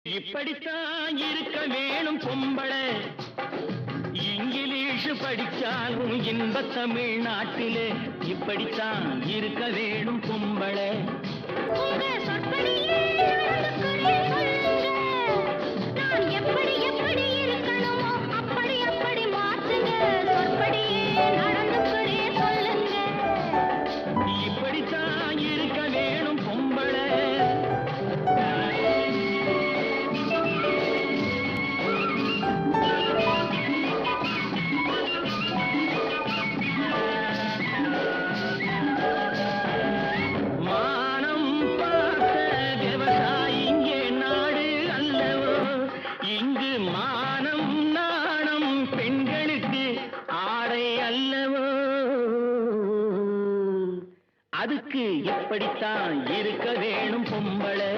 இப்படித்தான் இருக்க வேணும் பொம்பளை. இங்கிலீஷ் படிச்சாலும் இன்ப தமிழ்நாட்டிலே இப்படித்தான் இருக்க வேணும் பொம்பளை. இப்படித்தான் இருக்க வேணும் பொம்பளை. மானம் பார்த்த விவசாயி இங்கே நாடு அல்லவோ. இங்கு மானம் நாணம் பெண்களுக்கு ஆடை அல்லவோ. அதுக்கு எப்படித்தான் இருக்க வேணும் பொம்பளை.